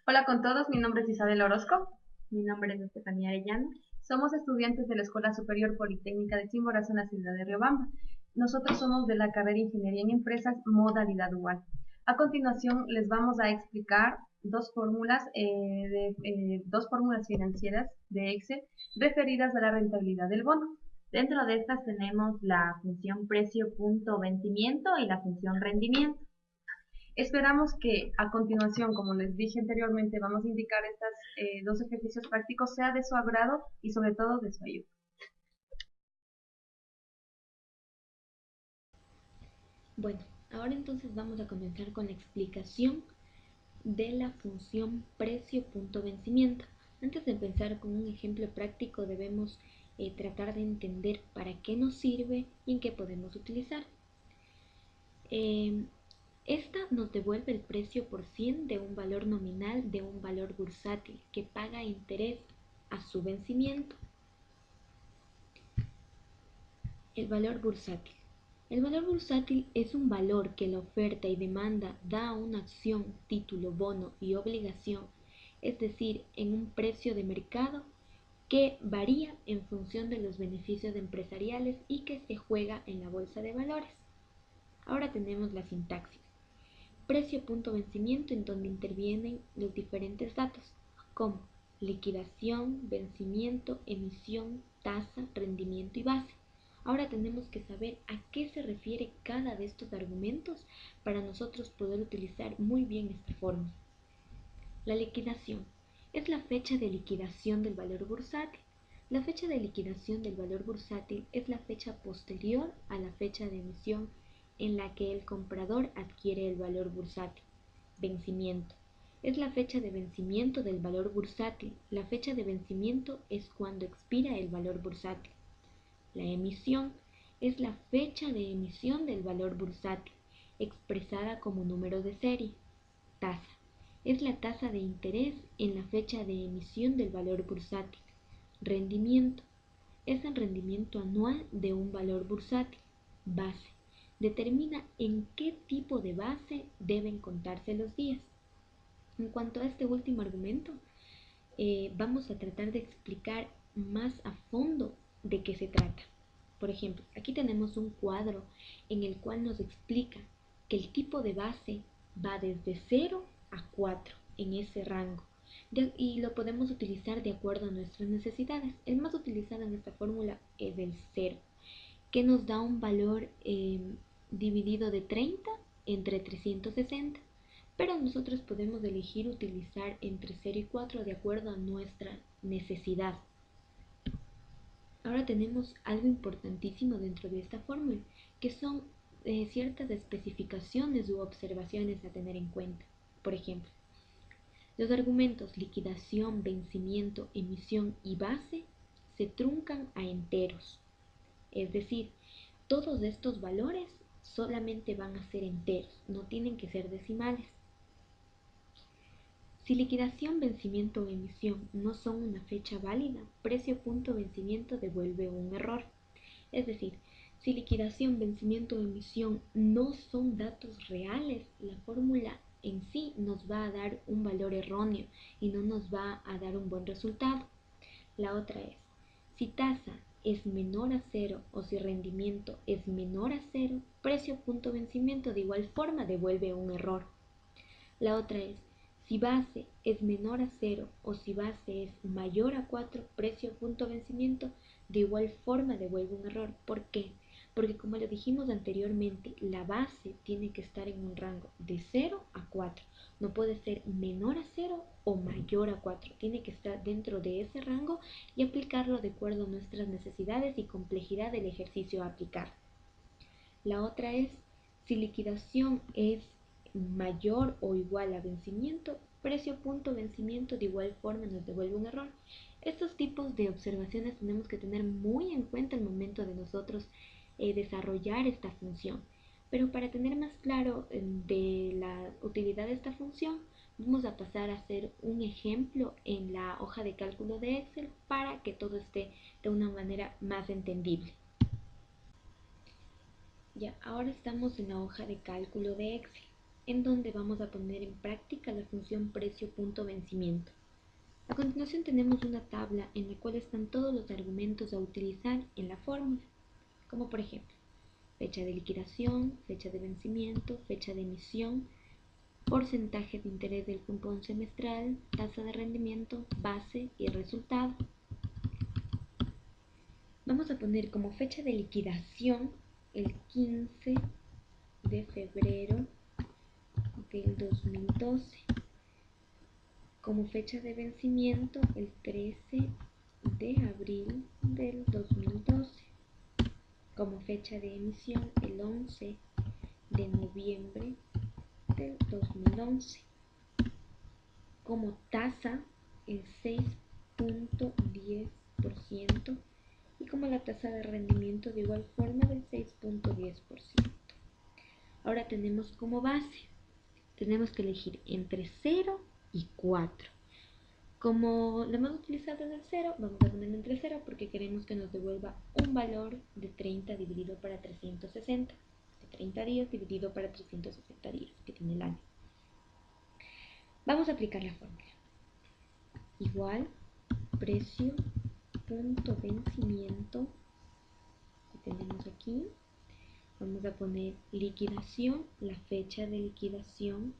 Hola con todos, mi nombre es Isabel Orozco. Mi nombre es Estefanía Arellano. Somos estudiantes de la Escuela Superior Politécnica de Chimborazo en la ciudad de Riobamba. Nosotros somos de la carrera Ingeniería en Empresas, modalidad dual. A continuación les vamos a explicar dos fórmulas financieras de Excel referidas a la rentabilidad del bono. Dentro de estas tenemos la función precio punto vencimiento y la función rendimiento. Esperamos que a continuación, como les dije anteriormente, vamos a indicar estos dos ejercicios prácticos, sea de su agrado y sobre todo de su ayuda. Bueno, ahora entonces vamos a comenzar con la explicación de la función precio-punto-vencimiento. Antes de empezar con un ejemplo práctico debemos tratar de entender para qué nos sirve y en qué podemos utilizar. Eh, Esta nos devuelve el precio por 100 de un valor nominal de un valor bursátil que paga interés a su vencimiento. El valor bursátil. El valor bursátil es un valor que la oferta y demanda da a una acción, título, bono y obligación, es decir, en un precio de mercado que varía en función de los beneficios empresariales y que se juega en la bolsa de valores. Ahora tenemos la sintaxis. Precio punto vencimiento en donde intervienen los diferentes datos como liquidación, vencimiento, emisión, tasa, rendimiento y base. Ahora tenemos que saber a qué se refiere cada de estos argumentos para nosotros poder utilizar muy bien esta fórmula. La liquidación es la fecha de liquidación del valor bursátil. La fecha de liquidación del valor bursátil es la fecha posterior a la fecha de emisión en la que el comprador adquiere el valor bursátil. Vencimiento. Es la fecha de vencimiento del valor bursátil. La fecha de vencimiento es cuando expira el valor bursátil. La emisión es la fecha de emisión del valor bursátil, expresada como número de serie. Tasa. Es la tasa de interés en la fecha de emisión del valor bursátil. Rendimiento. Es el rendimiento anual de un valor bursátil. Base. Determina en qué tipo de base deben contarse los días. En cuanto a este último argumento, vamos a tratar de explicar más a fondo de qué se trata. Por ejemplo, aquí tenemos un cuadro en el cual nos explica que el tipo de base va desde 0 a 4 en ese rango y lo podemos utilizar de acuerdo a nuestras necesidades. El más utilizado en esta fórmula es el 0, que nos da un valor dividido de 30 entre 360, pero nosotros podemos elegir utilizar entre 0 y 4 de acuerdo a nuestra necesidad. Ahora tenemos algo importantísimo dentro de esta fórmula, que son ciertas especificaciones u observaciones a tener en cuenta. Por ejemplo, los argumentos liquidación, vencimiento, emisión y base se truncan a enteros. Es decir, todos estos valores solamente van a ser enteros, no tienen que ser decimales. Si liquidación, vencimiento o emisión no son una fecha válida, precio punto vencimiento devuelve un error. Es decir, si liquidación, vencimiento o emisión no son datos reales, la fórmula en sí nos va a dar un valor erróneo y no nos va a dar un buen resultado. La otra es, si tasa es menor a cero o si rendimiento es menor a cero, precio punto vencimiento de igual forma devuelve un error. La otra es, si base es menor a cero o si base es mayor a 4, precio punto vencimiento de igual forma devuelve un error. ¿Por qué? Porque como lo dijimos anteriormente, la base tiene que estar en un rango de 0 a 4. No puede ser menor a 0 o mayor a 4. Tiene que estar dentro de ese rango y aplicarlo de acuerdo a nuestras necesidades y complejidad del ejercicio a aplicar. La otra es, si liquidación es mayor o igual a vencimiento, precio punto vencimiento de igual forma nos devuelve un error. Estos tipos de observaciones tenemos que tener muy en cuenta al momento de nosotros desarrollar esta función. Pero para tener más claro de la utilidad de esta función, vamos a pasar a hacer un ejemplo en la hoja de cálculo de Excel para que todo esté de una manera más entendible. Ya, ahora estamos en la hoja de cálculo de Excel. en donde vamos a poner en práctica la función precio.vencimiento. A continuación tenemos una tabla en la cual están todos los argumentos a utilizar en la fórmula, como por ejemplo, fecha de liquidación, fecha de vencimiento, fecha de emisión, porcentaje de interés del cupón semestral, tasa de rendimiento, base y resultado. Vamos a poner como fecha de liquidación el 15 de febrero del 2012. Como fecha de vencimiento el 13 de abril del 2012. Como fecha de emisión el 11 de noviembre del 2011. Como tasa el 6.10% y como la tasa de rendimiento de igual forma del 6.10%. Ahora tenemos como base, tenemos que elegir entre 0 y 4. Como lo hemos utilizado en el 0, vamos a poner entre 0 porque queremos que nos devuelva un valor de 30 dividido para 360, de 30 días dividido para 360 días que tiene el año. Vamos a aplicar la fórmula. Igual precio punto vencimiento que tenemos aquí. Vamos a poner liquidación, la fecha de liquidación,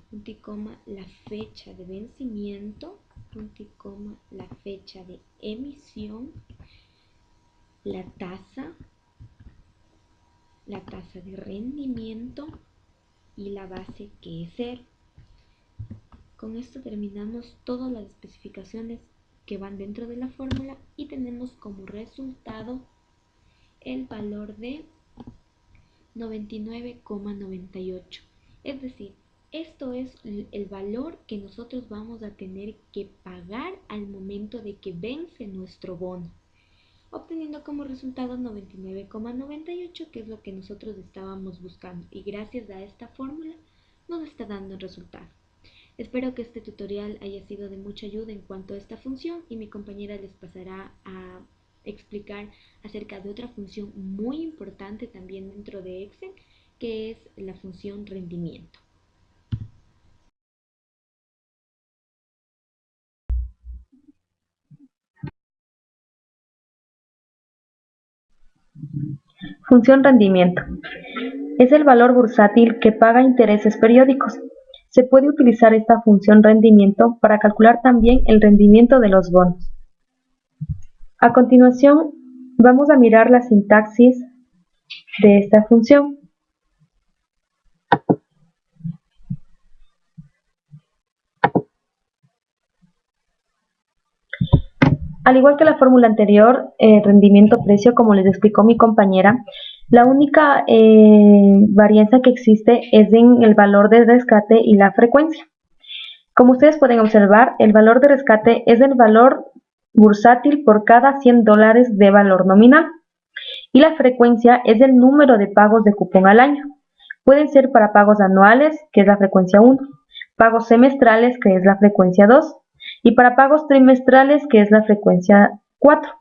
punto y coma, la fecha de vencimiento, punto y coma, la fecha de emisión, la tasa de rendimiento y la base que es 0. Con esto terminamos todas las especificaciones que van dentro de la fórmula y tenemos como resultado el valor de 99,98. Es decir, esto es el valor que nosotros vamos a tener que pagar al momento de que vence nuestro bono, obteniendo como resultado 99,98, que es lo que nosotros estábamos buscando, y gracias a esta fórmula nos está dando el resultado. Espero que este tutorial haya sido de mucha ayuda en cuanto a esta función y mi compañera les pasará a explicar acerca de otra función muy importante también dentro de Excel, que es la función rendimiento. Función rendimiento. Es el valor bursátil que paga intereses periódicos. Se puede utilizar esta función rendimiento para calcular también el rendimiento de los bonos. A continuación, vamos a mirar la sintaxis de esta función. Al igual que la fórmula anterior, rendimiento-precio, como les explicó mi compañera, la única varianza que existe es en el valor de rescate y la frecuencia. Como ustedes pueden observar, el valor de rescate es el valor bursátil por cada $100 de valor nominal y la frecuencia es el número de pagos de cupón al año. Pueden ser para pagos anuales, que es la frecuencia 1, pagos semestrales, que es la frecuencia 2, y para pagos trimestrales, que es la frecuencia 4.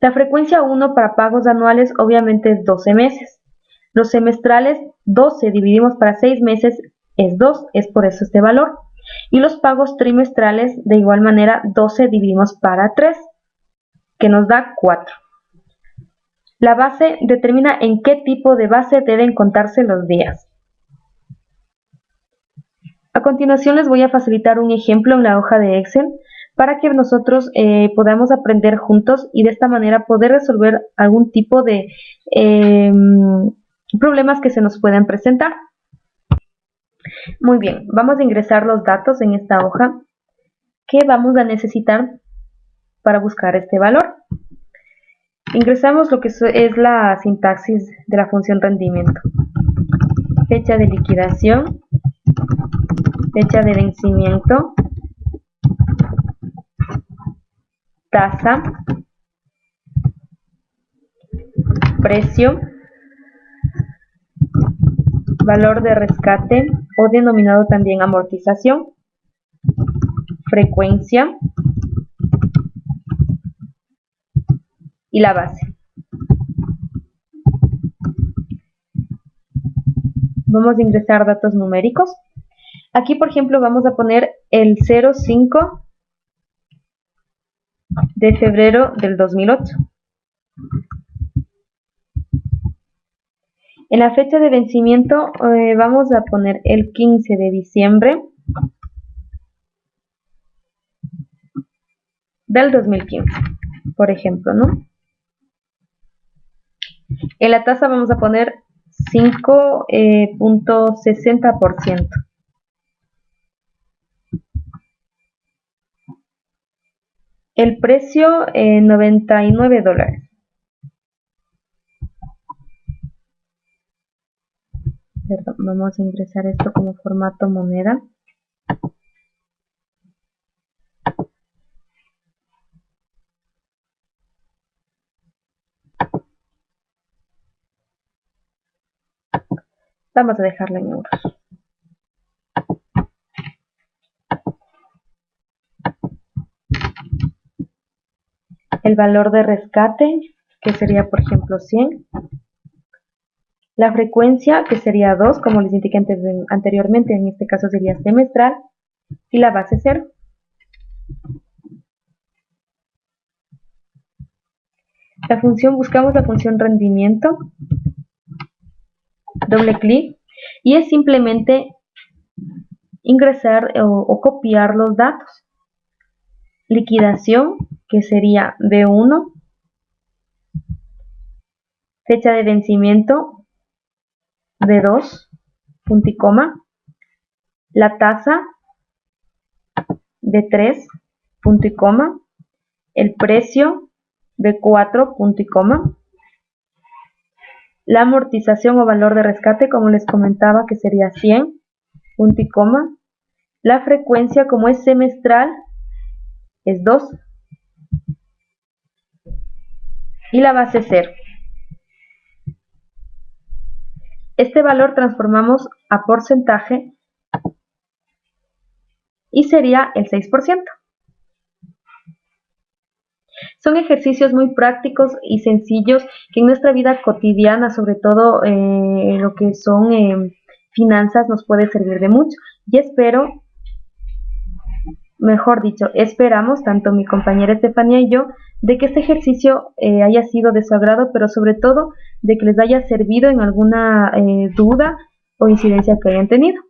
La frecuencia 1 para pagos anuales obviamente es 12 meses. Los semestrales, 12 dividimos para 6 meses es 2, es por eso este valor. Y los pagos trimestrales, de igual manera, 12 dividimos para 3, que nos da 4. La base determina en qué tipo de base deben contarse los días. A continuación les voy a facilitar un ejemplo en la hoja de Excel para que nosotros podamos aprender juntos y de esta manera poder resolver algún tipo de problemas que se nos puedan presentar. Muy bien, vamos a ingresar los datos en esta hoja que vamos a necesitar para buscar este valor. Ingresamos lo que es la sintaxis de la función rendimiento. Fecha de liquidación, fecha de vencimiento, tasa, precio, valor de rescate o denominado también amortización, frecuencia y la base. Vamos a ingresar datos numéricos. Aquí, por ejemplo, vamos a poner el 05 de febrero del 2008. En la fecha de vencimiento vamos a poner el 15 de diciembre del 2015, por ejemplo, ¿no? En la tasa vamos a poner 5.60%. El precio, $99. Perdón, vamos a ingresar esto como formato moneda. Vamos a dejarlo en euros. El valor de rescate, que sería por ejemplo 100. La frecuencia, que sería 2, como les indiqué anteriormente, en este caso sería semestral. Y la base 0. La función, buscamos la función rendimiento. Doble clic. Y es simplemente ingresar o copiar los datos. Liquidación, que sería B1. Fecha de vencimiento, B2, punto y coma. La tasa, B3, punto y coma. El precio, B4, punto y coma. La amortización o valor de rescate, como les comentaba, que sería 100, punto y coma. La frecuencia, como es semestral, es 2. Y la base 0. Este valor transformamos a porcentaje y sería el 6%. Son ejercicios muy prácticos y sencillos que en nuestra vida cotidiana, sobre todo lo que son finanzas, nos puede servir de mucho. Y espero, mejor dicho, esperamos, tanto mi compañera Estefanía y yo, de que este ejercicio haya sido de su agrado, pero sobre todo de que les haya servido en alguna duda o incidencia que hayan tenido.